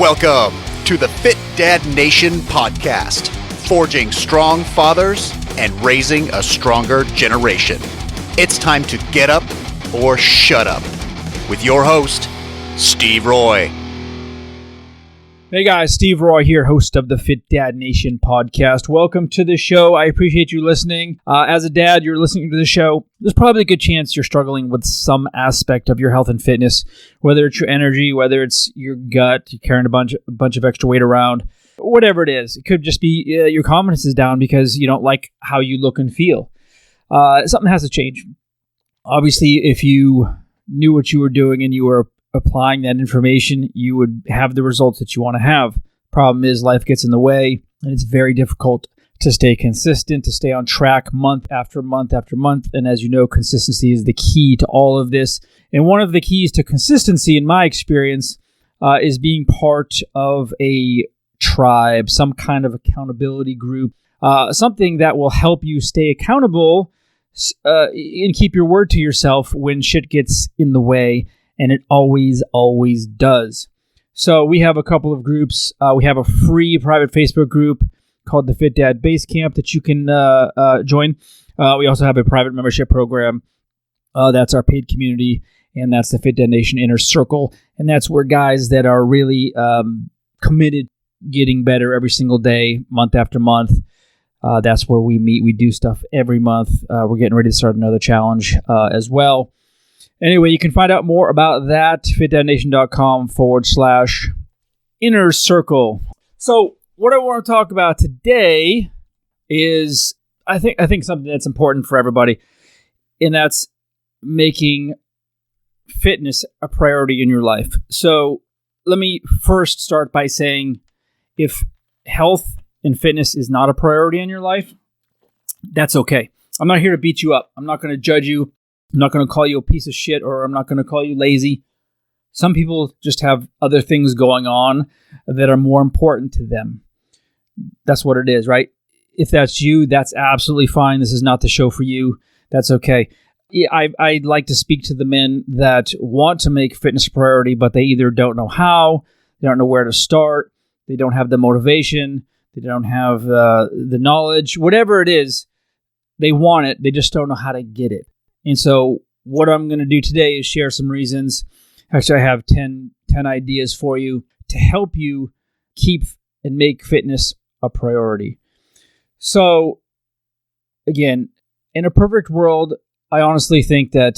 Welcome to the Fit Dad Nation podcast, forging strong fathers and raising a stronger generation. It's time to get up or shut up with your host, Steve Roy. Hey guys, Steve Roy here, host of the Fit Dad Nation podcast. Welcome to the show. I appreciate you listening. As a dad, you're listening to the show. There's probably a good chance you're struggling with some aspect of your health and fitness, whether it's your energy, whether it's your gut, you're carrying a bunch of extra weight around, whatever it is. It could just be your confidence is down because you don't like how you look and feel. Something has to change. Obviously, if you knew what you were doing and you were applying that information, you would have the results that you want to have. Problem is, life gets in the way, and it's very difficult to stay consistent, to stay on track month after month after month. And as you know, consistency is the key to all of this. And one of the keys to consistency, in my experience, is being part of a tribe, some kind of accountability group, something that will help you stay accountable and keep your word to yourself when shit gets in the way. And it always does. So we have a couple of groups. We have a free private Facebook group called the Fit Dad Base Camp that you can join. We also have a private membership program. That's our paid community, and that's the Fit Dad Nation Inner Circle. And that's where guys that are really committed getting better every single day, month after month. That's where we meet. We do stuff every month. We're getting ready to start another challenge as well. Anyway, you can find out more about that, fitdadnation.com/inner circle. So what I want to talk about today is, I think something that's important for everybody, and that's making fitness a priority in your life. So let me first start by saying, if health and fitness is not a priority in your life, that's okay. I'm not here to beat you up. I'm not going to judge you. I'm not going to call you a piece of shit, or I'm not going to call you lazy. Some people just have other things going on that are more important to them. That's what it is, right? If that's you, that's absolutely fine. This is not the show for you. That's okay. Yeah, I'd like to speak to the men that want to make fitness a priority, but they either don't know how, they don't know where to start, they don't have the motivation, they don't have the knowledge, whatever it is, they want it, they just don't know how to get it. And so what I'm going to do today is share some reasons. Actually, I have 10 ideas for you to help you keep and make fitness a priority. So again, in a perfect world, I honestly think that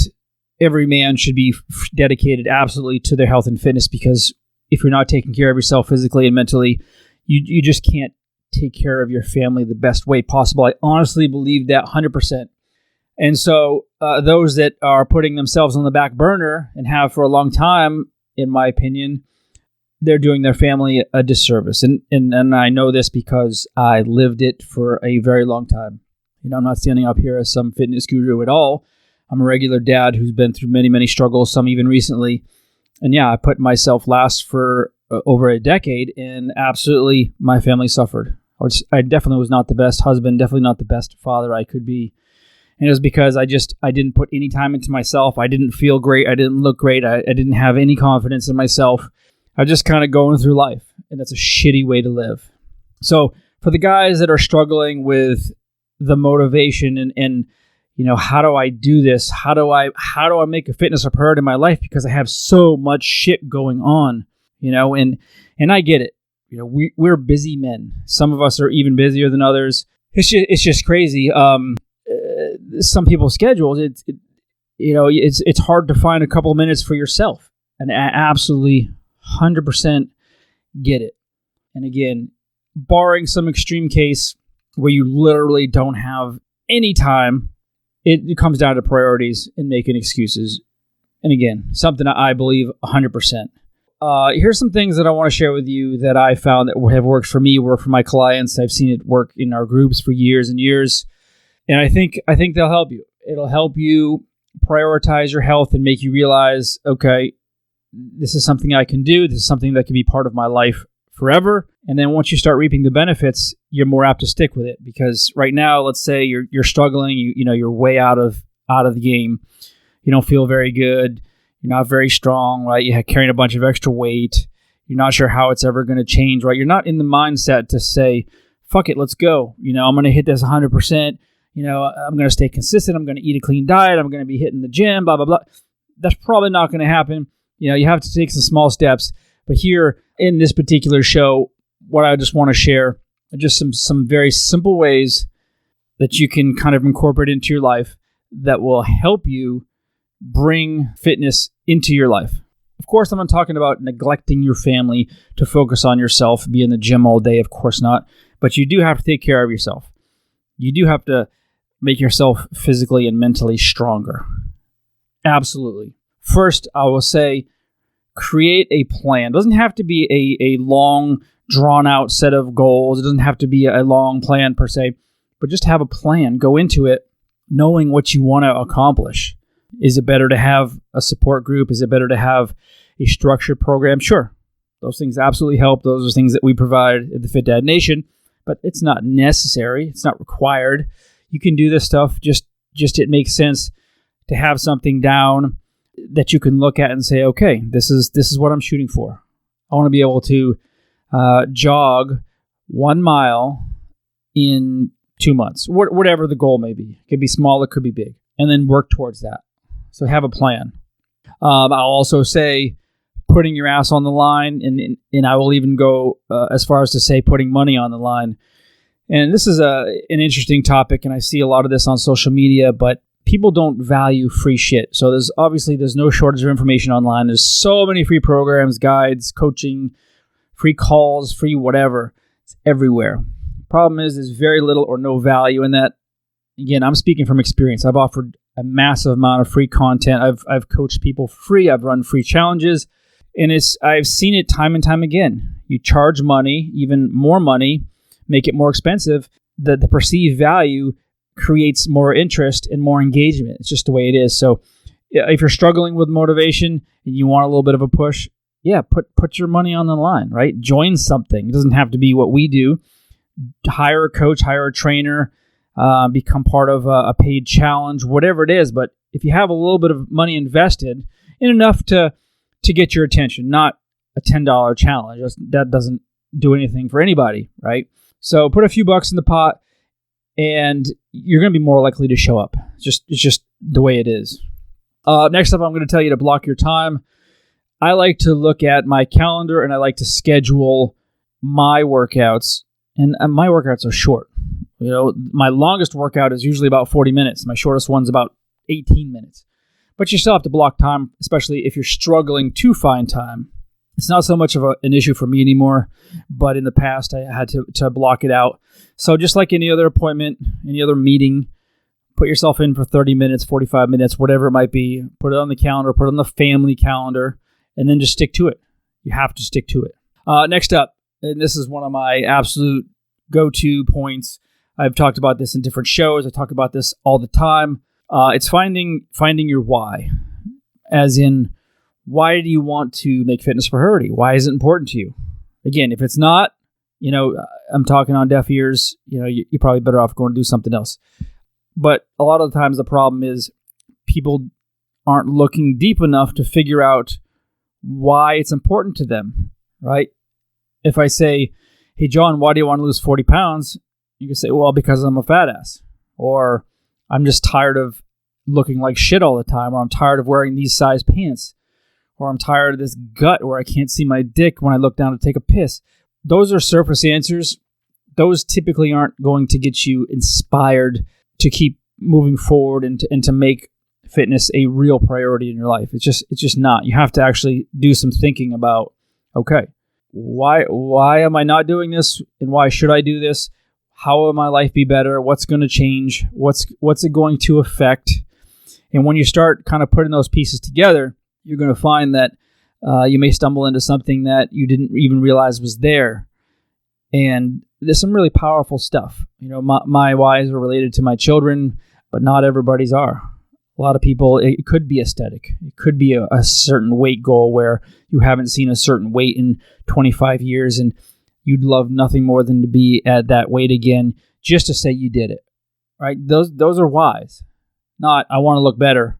every man should be dedicated absolutely to their health and fitness, because if you're not taking care of yourself physically and mentally, you just can't take care of your family the best way possible. I honestly believe that 100%. And so those that are putting themselves on the back burner and have for a long time, in my opinion, they're doing their family a disservice. And I know this because I lived it for a very long time. You know, I'm not standing up here as some fitness guru at all. I'm a regular dad who's been through many, many struggles, some even recently. And yeah, I put myself last for over a decade, and absolutely my family suffered. I definitely was not the best husband, definitely not the best father I could be. And it was because I didn't put any time into myself. I didn't feel great. I didn't look great. I didn't have any confidence in myself. I was just kind of going through life, and that's a shitty way to live. So for the guys that are struggling with the motivation and you know, how do I do this? How do I make a fitness a priority in my life? Because I have so much shit going on, you know, and I get it. You know, we're busy men. Some of us are even busier than others. It's just crazy. Some people's schedules, it's hard to find a couple of minutes for yourself, and I absolutely 100% get it. And again, barring some extreme case where you literally don't have any time, it comes down to priorities and making excuses. And again, something I believe 100%. Here's some things that I want to share with you that I found that have worked for me, work for my clients. I've seen it work in our groups for years and years. And I think they'll help you. It'll help you prioritize your health and make you realize, okay, this is something I can do. This is something that can be part of my life forever. And then once you start reaping the benefits, you're more apt to stick with it. Because right now, let's say you're struggling, you're way out of the game. You don't feel very good. You're not very strong, right? You're carrying a bunch of extra weight. You're not sure how it's ever going to change, right? You're not in the mindset to say, fuck it, let's go. I'm going to hit this 100%. I'm going to stay consistent. I'm going to eat a clean diet. I'm going to be hitting the gym, blah, blah, blah. That's probably not going to happen. You have to take some small steps. But here in this particular show, what I just want to share are just some very simple ways that you can kind of incorporate into your life that will help you bring fitness into your life. Of course, I'm not talking about neglecting your family to focus on yourself, be in the gym all day. Of course not. But you do have to take care of yourself. You do have to make yourself physically and mentally stronger. Absolutely. First, I will say, create a plan. It doesn't have to be a long, drawn-out set of goals. It doesn't have to be a long plan per se, but just have a plan. Go into it knowing what you want to accomplish. Is it better to have a support group? Is it better to have a structured program? Sure. Those things absolutely help. Those are things that we provide at the Fit Dad Nation, but it's not necessary. It's not required. You can do this stuff. Just it makes sense to have something down that you can look at and say, okay, this is what I'm shooting for. I want to be able to jog 1 mile in 2 months, whatever the goal may be. It could be small, it could be big, and then work towards that. So have a plan. I'll also say putting your ass on the line, and I will even go as far as to say putting money on the line. And this is an interesting topic, and I see a lot of this on social media, but people don't value free shit. So there's no shortage of information online. There's so many free programs, guides, coaching, free calls, free whatever. It's everywhere. Problem is, there's very little or no value in that. Again, I'm speaking from experience. I've offered a massive amount of free content. I've coached people for free. I've run free challenges, and I've seen it time and time again. You charge money, even more money, make it more expensive. The perceived value creates more interest and more engagement. It's just the way it is. So if you're struggling with motivation and you want a little bit of a push, put your money on the line, right? Join something. It doesn't have to be what we do. Hire a coach, hire a trainer, become part of a paid challenge, whatever it is. But if you have a little bit of money invested, and enough to get your attention, not a $10 challenge. That doesn't do anything for anybody, right? So put a few bucks in the pot, and you're going to be more likely to show up. It's just the way it is. Next up, I'm going to tell you to block your time. I like to look at my calendar, and I like to schedule my workouts, and my workouts are short. My longest workout is usually about 40 minutes. My shortest one's about 18 minutes. But you still have to block time, especially if you're struggling to find time. It's not so much of an issue for me anymore, but in the past, I had to block it out. So just like any other appointment, any other meeting, put yourself in for 30 minutes, 45 minutes, whatever it might be. Put it on the calendar, put it on the family calendar, and then just stick to it. You have to stick to it. Next up, and this is one of my absolute go-to points. I've talked about this in different shows. I talk about this all the time. It's finding your why, as in, why do you want to make fitness a priority? Why is it important to you? Again, if it's not, I'm talking on deaf ears, you're probably better off going to do something else. But a lot of the times the problem is people aren't looking deep enough to figure out why it's important to them, right? If I say, hey, John, why do you want to lose 40 pounds? You can say, well, because I'm a fat ass, or I'm just tired of looking like shit all the time, or I'm tired of wearing these size pants, or I'm tired of this gut where I can't see my dick when I look down to take a piss. Those are surface answers. Those typically aren't going to get you inspired to keep moving forward and to make fitness a real priority in your life. It's just not. You have to actually do some thinking about, okay, why am I not doing this, and why should I do this? How will my life be better? What's going to change? What's it going to affect? And when you start kind of putting those pieces together, you're going to find that you may stumble into something that you didn't even realize was there. And there's some really powerful stuff. My whys are related to my children, but not everybody's are. A lot of people, it could be aesthetic. It could be a certain weight goal where you haven't seen a certain weight in 25 years and you'd love nothing more than to be at that weight again just to say you did it, right? Those are whys. Not, I want to look better.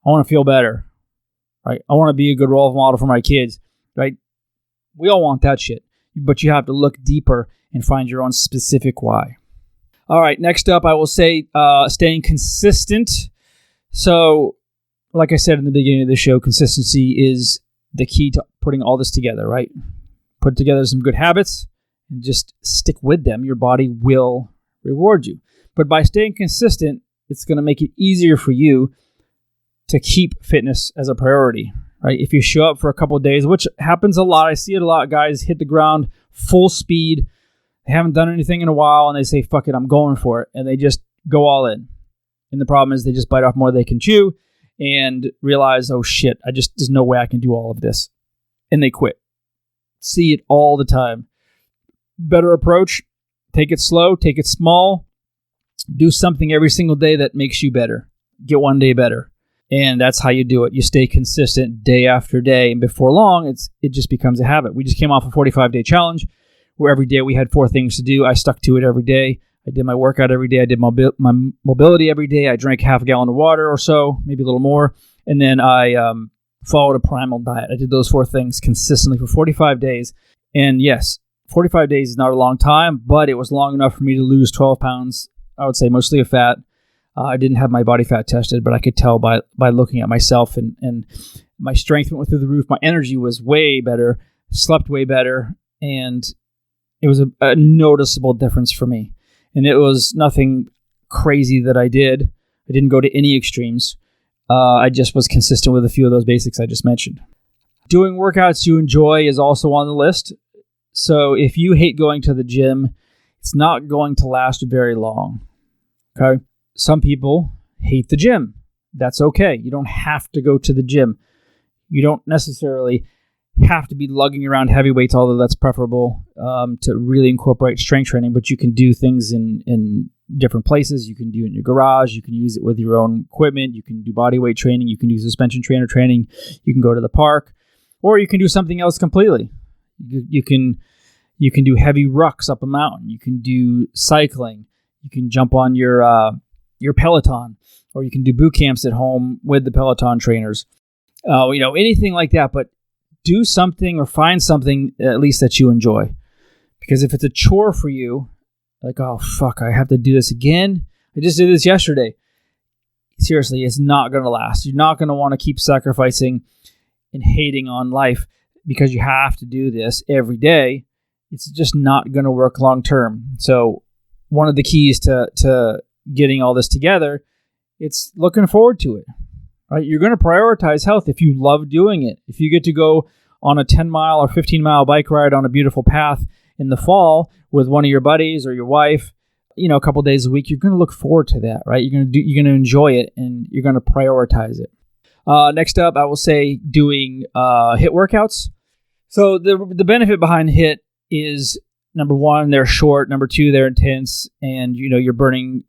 I want to feel better, right? I want to be a good role model for my kids, right? We all want that shit, but you have to look deeper and find your own specific why. All right, next up, I will say staying consistent. So, like I said in the beginning of the show, consistency is the key to putting all this together, right? Put together some good habits and just stick with them. Your body will reward you. But by staying consistent, it's going to make it easier for you to keep fitness as a priority, right? If you show up for a couple of days, which happens a lot, I see it a lot, guys hit the ground full speed. They haven't done anything in a while, and they say, fuck it, I'm going for it. And they just go all in. And the problem is they just bite off more than they can chew and realize, oh shit, there's no way I can do all of this. And they quit. See it all the time. Better approach, take it slow, take it small, do something every single day that makes you better. Get one day better. And that's how you do it. You stay consistent day after day. And before long, it just becomes a habit. We just came off a 45-day challenge where every day we had 4 things to do. I stuck to it every day. I did my workout every day. I did my mobility every day. I drank half a gallon of water or so, maybe a little more. And then I followed a primal diet. I did those 4 things consistently for 45 days. And yes, 45 days is not a long time, but it was long enough for me to lose 12 pounds, I would say mostly of fat. I didn't have my body fat tested, but I could tell by looking at myself, and my strength went through the roof. My energy was way better, slept way better, and it was a noticeable difference for me. And it was nothing crazy that I did. I didn't go to any extremes. I just was consistent with a few of those basics I just mentioned. Doing workouts you enjoy is also on the list. So if you hate going to the gym, it's not going to last very long. Okay? Some people hate the gym. That's okay. You don't have to go to the gym. You don't necessarily have to be lugging around heavy weights, although that's preferable to really incorporate strength training. But you can do things in different places. You can do it in your garage. You can use it with your own equipment. You can do body weight training. You can do suspension trainer training. You can go to the park, or you can do something else completely. You can do heavy rucks up a mountain. You can do cycling. You can jump on your Peloton, or you can do boot camps at home with the Peloton trainers. Anything like that. But do something or find something at least that you enjoy. Because if it's a chore for you, like, oh, fuck, I have to do this again. I just did this yesterday. Seriously, it's not going to last. You're not going to want to keep sacrificing and hating on life because you have to do this every day. It's just not going to work long term. So one of the keys to getting all this together, it's looking forward to it. Right? You're going to prioritize health if you love doing it. If you get to go on a 10-mile or 15-mile bike ride on a beautiful path in the fall with one of your buddies or your wife, a couple days a week, you're going to look forward to that, right? You're going to enjoy it, and you're going to prioritize it. Next up, I will say doing HIIT workouts. So the benefit behind HIIT is, number one, they're short. Number two, they're intense, and you're burning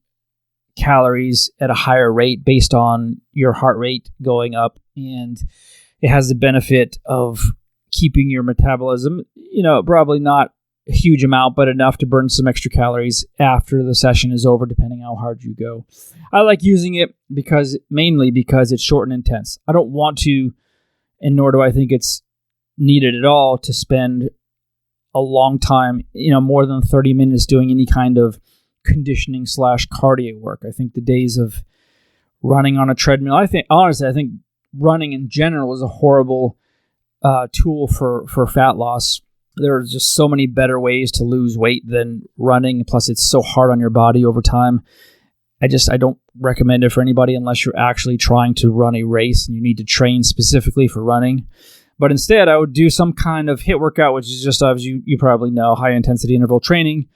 calories at a higher rate based on your heart rate going up, and it has the benefit of keeping your metabolism, probably not a huge amount, but enough to burn some extra calories after the session is over, depending on how hard you go. I like using it mainly because it's short and intense. I don't want to, and nor do I think it's needed at all, to spend a long time, more than 30 minutes doing any kind of conditioning / cardio work. I think the days of running on a treadmill, I think running in general is a horrible tool for fat loss. There are just so many better ways to lose weight than running. Plus, it's so hard on your body over time. I don't recommend it for anybody unless you're actually trying to run a race and you need to train specifically for running. But instead, I would do some kind of HIIT workout, which is just, as you probably know, high intensity interval training.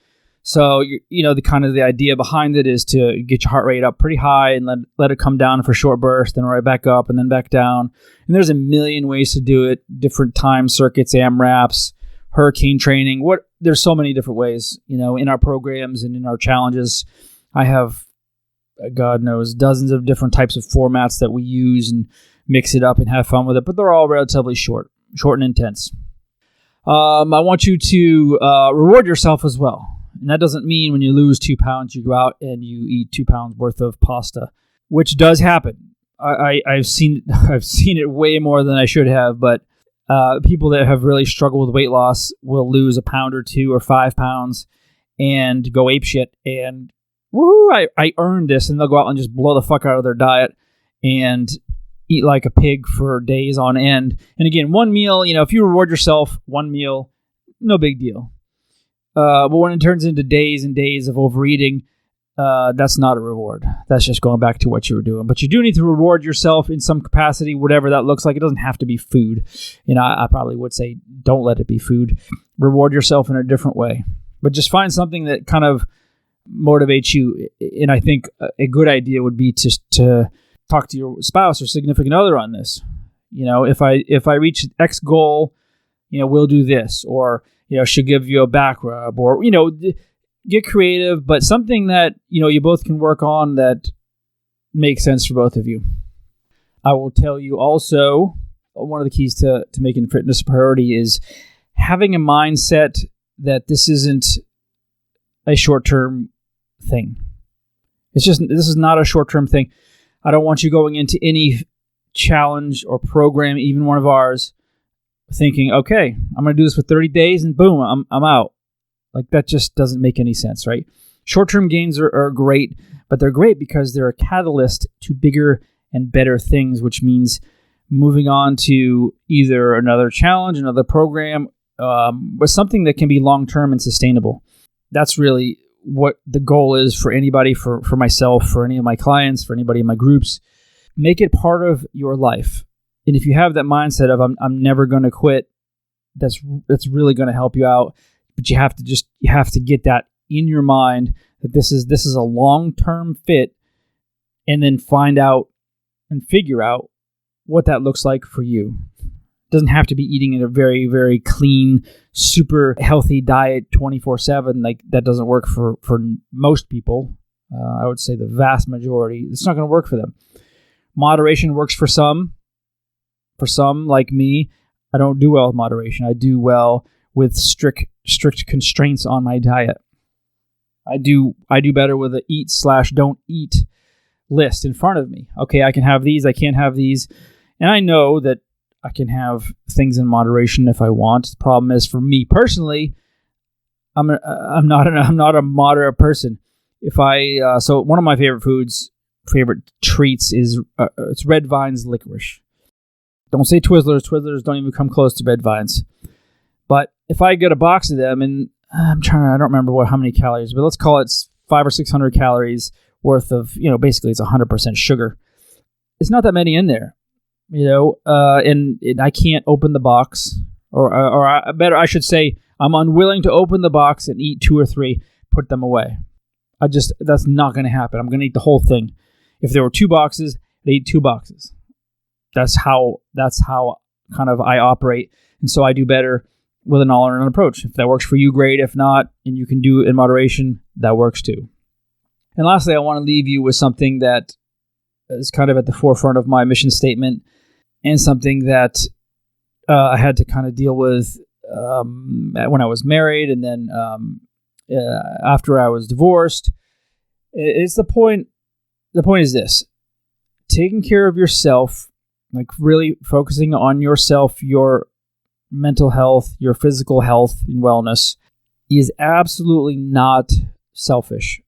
So, the idea behind it is to get your heart rate up pretty high and let it come down for short bursts, then right back up and then back down. And there's a million ways to do it, different time circuits, AMRAPs, hurricane training. There's so many different ways, in our programs and in our challenges. I have, God knows, dozens of different types of formats that we use and mix it up and have fun with it, but they're all relatively short and intense. I want you to reward yourself as well. And that doesn't mean when you lose 2 pounds, you go out and you eat 2 pounds worth of pasta, which does happen. I've seen it way more than I should have, but People that have really struggled with weight loss will lose a pound or 2 or 5 pounds and go apeshit and woohoo, I earned this, and they'll go out and just blow the fuck out of their diet and eat like a pig for days on end. And again, one meal, if you reward yourself one meal, no big deal. But when it turns into days and days of overeating, that's not a reward. That's just going back to what you were doing. But you do need to reward yourself in some capacity, whatever that looks like. It doesn't have to be food. I probably would say don't let it be food. Reward yourself in a different way. But just find something that kind of motivates you. And I think a good idea would be to talk to your spouse or significant other on this. If I reach X goal, we'll do this, or she'll give you a back rub, or get creative, but something that you both can work on that makes sense for both of you. I will tell you also, one of the keys to making fitness a priority is having a mindset that this isn't a short-term thing. This is not a short-term thing. I don't want you going into any challenge or program, even one of ours, thinking, okay, I'm going to do this for 30 days and boom, I'm out. Like, that just doesn't make any sense, right? Short-term gains are great, but they're great because they're a catalyst to bigger and better things, which means moving on to either another challenge, another program, but something that can be long-term and sustainable. That's really what the goal is for anybody, for myself, for any of my clients, for anybody in my groups. Make it part of your life. And if you have that mindset of I'm never going to quit, that's really going to help you out. But you have to get that in your mind that this is a long-term fit, and then find out and figure out what that looks like for you. It doesn't have to be eating in a very, very clean, super healthy diet 24/7. Like, that doesn't work for most people. I would say the vast majority. It's not going to work for them. Moderation works for some. For some, like me, I don't do well with moderation. I do well with strict constraints on my diet. I do better with a eat/don't eat list in front of me. Okay, I can have these, I can't have these. And I know that I can have things in moderation if I want. The problem is, for me personally, I'm not a moderate person. So one of my favorite treats is it's Red Vine's licorice. Don't say Twizzlers. Twizzlers don't even come close to Red Vines. But if I get a box of them, and I don't remember how many calories, but let's call it 500 or 600 calories worth of, basically it's 100% sugar. It's not that many in there, and I can't open the box, or I should say, I'm unwilling to open the box and eat 2 or 3, put them away. That's not going to happen. I'm going to eat the whole thing. If there were 2 boxes, I'd eat 2 boxes. That's how kind of I operate. And so I do better with an all-or-none approach. If that works for you, great. If not, and you can do it in moderation, that works too. And lastly, I want to leave you with something that is kind of at the forefront of my mission statement, and something that I had to kind of deal with when I was married, and then after I was divorced. It's the point. The point is this: taking care of yourself, like really focusing on yourself, your mental health, your physical health and wellness, is absolutely not selfish.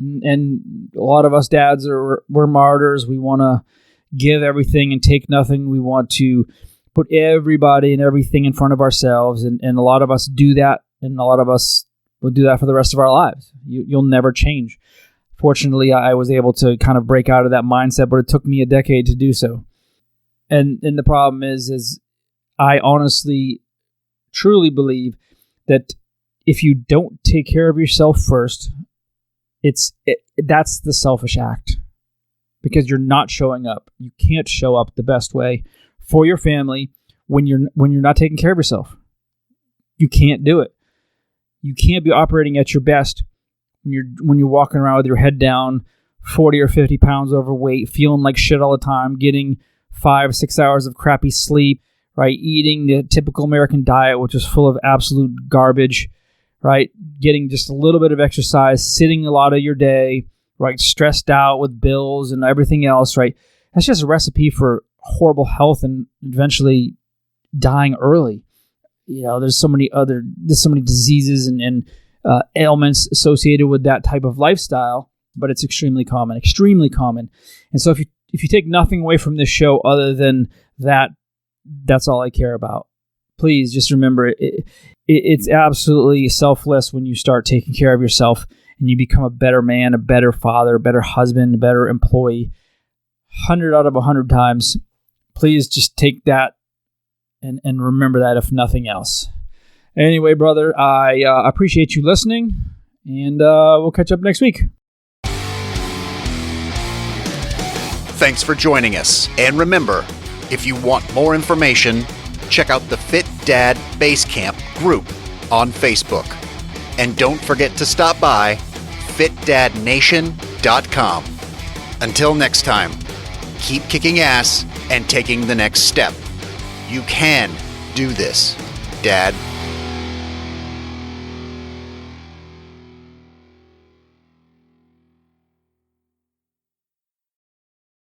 And a lot of us dads we're martyrs. We want to give everything and take nothing. We want to put everybody and everything in front of ourselves. And a lot of us do that. And a lot of us will do that for the rest of our lives. You'll never change. Fortunately, I was able to kind of break out of that mindset, but it took me a decade to do so. And the problem is I honestly, truly believe that if you don't take care of yourself first, that's the selfish act, because you're not showing up. You can't show up the best way for your family when you're not taking care of yourself. You can't do it. You can't be operating at your best when you're walking around with your head down, 40 or 50 pounds overweight, feeling like shit all the time, getting 5-6 hours of crappy sleep, right? Eating the typical American diet, which is full of absolute garbage, right? Getting just a little bit of exercise, sitting a lot of your day, right? Stressed out with bills and everything else, right? That's just a recipe for horrible health and eventually dying early. There's so many diseases and ailments associated with that type of lifestyle, but it's extremely common. And so if you take nothing away from this show other than that's all I care about. Please just remember it's absolutely selfless when you start taking care of yourself and you become a better man, a better father, a better husband, a better employee. 100 out of 100 times. Please just take that and remember that, if nothing else. Anyway, brother, I appreciate you listening, and we'll catch up next week. Thanks for joining us. And remember, if you want more information, check out the Fit Dad Basecamp group on Facebook. And don't forget to stop by fitdadnation.com. Until next time, keep kicking ass and taking the next step. You can do this, Dad.